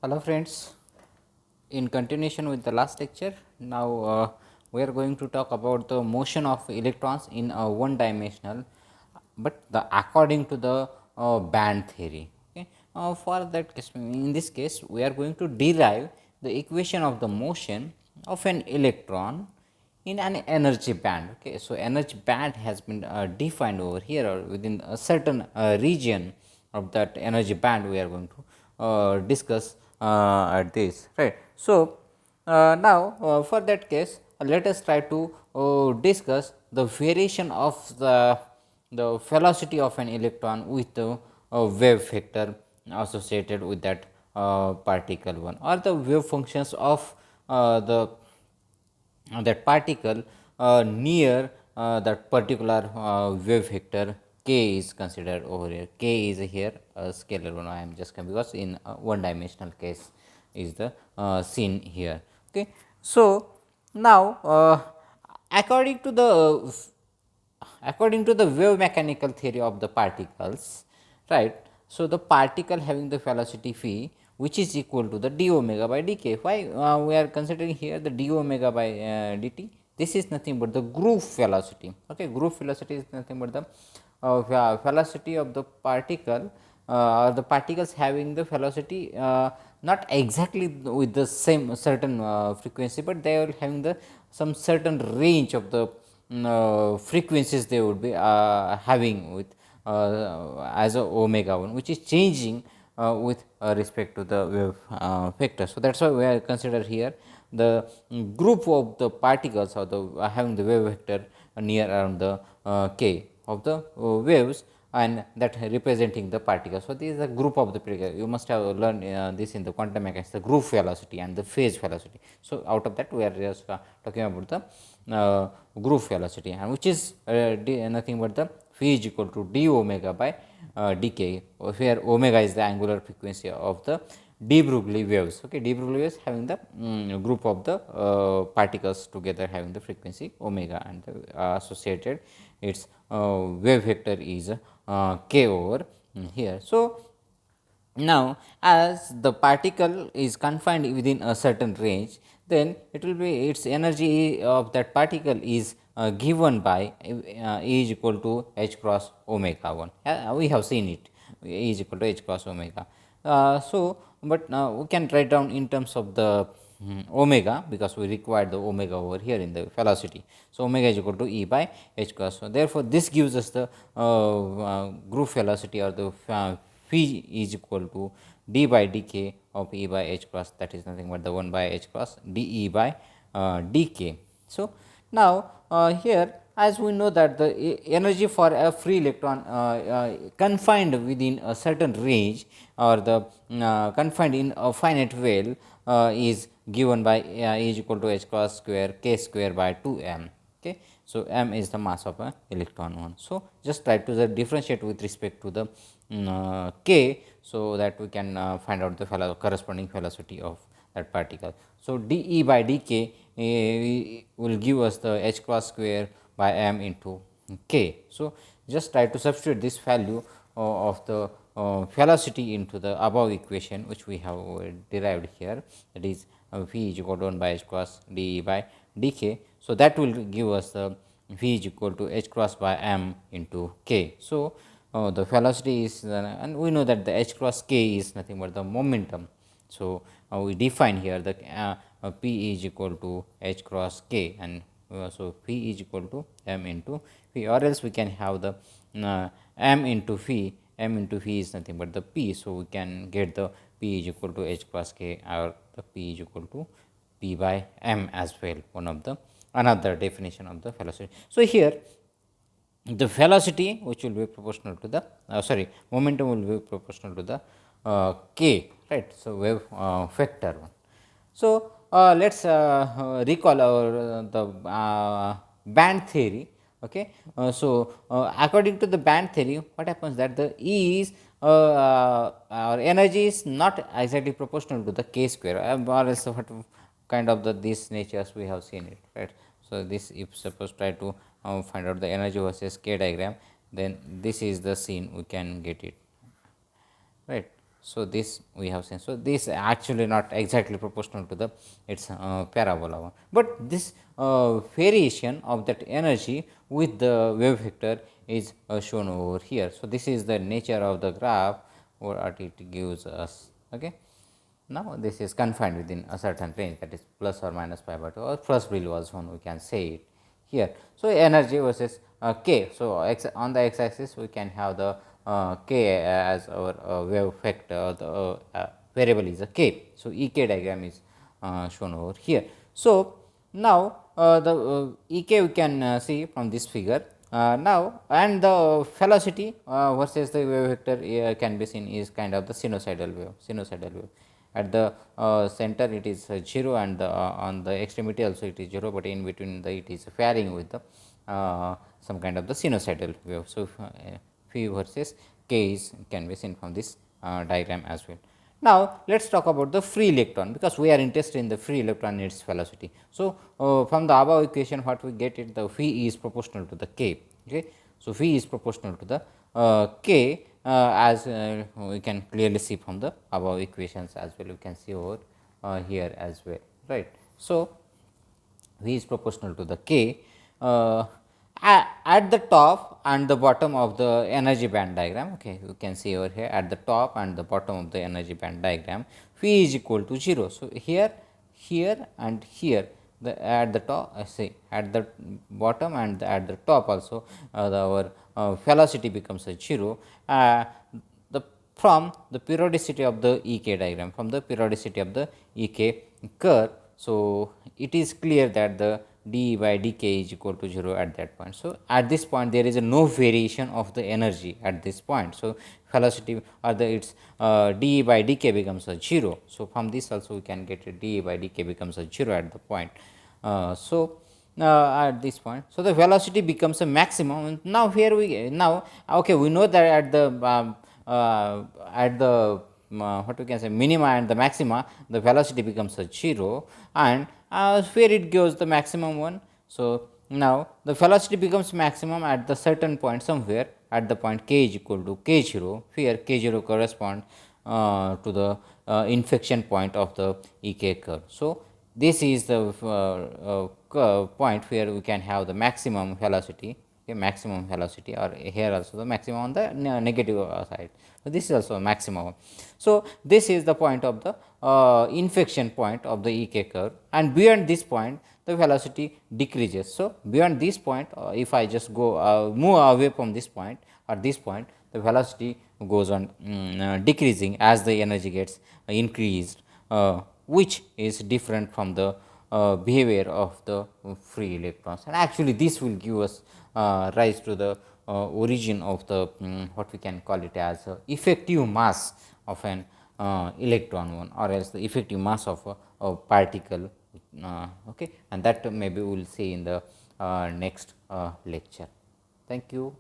Hello friends, in continuation with the last lecture, now we are going to talk about the motion of electrons in a one dimensional, but according to the band theory. Okay. For that case, in this case we are going to derive the equation of the motion of an electron in an energy band. Okay. So, energy band has been defined over here, or within a certain region of that energy band we are going to discuss at this, right. So, now for that case let us try to discuss the variation of the velocity of an electron with the wave vector associated with that particle one, or the wave functions of the that particle near that particular wave vector k is considered over here. K is here a scalar one. I am just because in one dimensional case is the seen here. Okay. So, now according to the wave mechanical theory of the particles, right. So, the particle having the velocity phi, which is equal to the d omega by dk. Why we are considering here the d omega by dt? This is nothing but the group velocity. Okay, group velocity is nothing but the velocity of the particle, or the particles having the velocity not exactly with the same certain frequency, but they are having the some certain range of the frequencies they would be having with as a omega 1, which is changing with respect to the wave vector. So, that is why we are consider here the group of the particles, or the having the wave vector near around the k of the waves, and that representing the particle. So, this is a group of the particle. You must have learned this in the quantum mechanics, the group velocity and the phase velocity. So, out of that we are just talking about the group velocity, and which is nothing but the phi is equal to d omega by dk, where omega is the angular frequency of the de Broglie waves. Okay, de Broglie waves having the group of the particles together having the frequency omega, and the associated its wave vector is k over here. So, now as the particle is confined within a certain range, then it will be its energy of that particle is given by E is equal to h cross omega 1. We have seen it, E is equal to h cross omega. So, but we can write down in terms of the omega, because we require the omega over here in the velocity. So, omega is equal to E by h cross. So, therefore, this gives us the group velocity, or the phi is equal to d by dk of E by h cross, that is nothing but the 1 by h cross dE by dk. So, now here, as we know that the energy for a free electron confined within a certain range, or the confined in a finite well is given by E is equal to h cross square k square by 2 m. Okay. So, m is the mass of a electron one. So, just try to differentiate with respect to the k, so that we can find out the corresponding velocity of that particle. So, dE by dk will give us the h cross square by m into k. So, just try to substitute this value of the velocity into the above equation, which we have derived here, that is v is equal to 1 by h cross dE by dk. So, that will give us the v is equal to h cross by m into k. So, the velocity is and we know that the h cross k is nothing but the momentum. So, we define here the p is equal to h cross k, and so p is equal to m into v, or else we can have the m into v. M into v is nothing but the p. So, we can get the p is equal to h cross k, or the p is equal to p by m as well, one of the another definition of the velocity. So, here the velocity which will be proportional to the momentum will be proportional to the k, right. So, wave vector one. So, let us recall our the band theory. Okay. So, according to the band theory, what happens that the E is our energy is not exactly proportional to the k square, or else what kind of the these natures we have seen it, right. So, this if suppose try to find out the energy versus k diagram, then this is the scene we can get it, right. So, this we have seen. So, this actually not exactly proportional to the its parabola one, but this variation of that energy with the wave vector is shown over here. So, this is the nature of the graph what it gives us. Okay. Now, this is confined within a certain range, that is plus or minus pi by 2 or first bill was one, we can say it here. So, energy versus k. So, on the x axis we can have the k as our wave vector, the variable is a k. So, ek diagram is shown over here. So, now the ek we can see from this figure. Now, and the velocity versus the wave vector can be seen is kind of the sinusoidal wave. At the center it is 0, and on the extremity also it is 0, but in between it is varying with the some kind of the sinusoidal wave. So, phi versus k is can be seen from this diagram as well. Now, let us talk about the free electron, because we are interested in the free electron and its velocity. So, from the above equation what we get it, the phi is proportional to the k. Okay. So, phi is proportional to the k, as we can clearly see from the above equations as well, we can see over here as well, right. So, V is proportional to the k. At the top and the bottom of the energy band diagram, okay, you can see over here at the top and the bottom of the energy band diagram, phi is equal to 0. So, here and here, the at the top say at the bottom and at the top also our velocity becomes a 0. The from the periodicity of the ek diagram, from the periodicity of the ek curve. So, it is clear that the d by dk is equal to 0 at that point. So, at this point there is a no variation of the energy at this point. So, velocity or the its d by dk becomes a 0. So, from this also we can get a d by dk becomes a 0 at the point. At this point, so the velocity becomes a maximum. Now, here we now okay, we know that at the what we can say minima and the maxima, the velocity becomes a 0, and where it gives the maximum one. So, now the velocity becomes maximum at the certain point somewhere at the point k is equal to k 0, where k 0 corresponds to the inflection point of the ek curve. So, this is the point where we can have the maximum velocity, okay, maximum velocity, or here also the maximum on the negative side. So, this is also a maximum. So, this is the point of the inflection point of the ek curve, and beyond this point the velocity decreases. So, beyond this point if I just go move away from this point or this point, the velocity goes on decreasing as the energy gets increased, which is different from the behavior of the free electrons, and actually this will give us rise to the origin of the what we can call it as effective mass of an electron one, or else the effective mass of a particle, okay, and that maybe we will see in the next lecture. Thank you.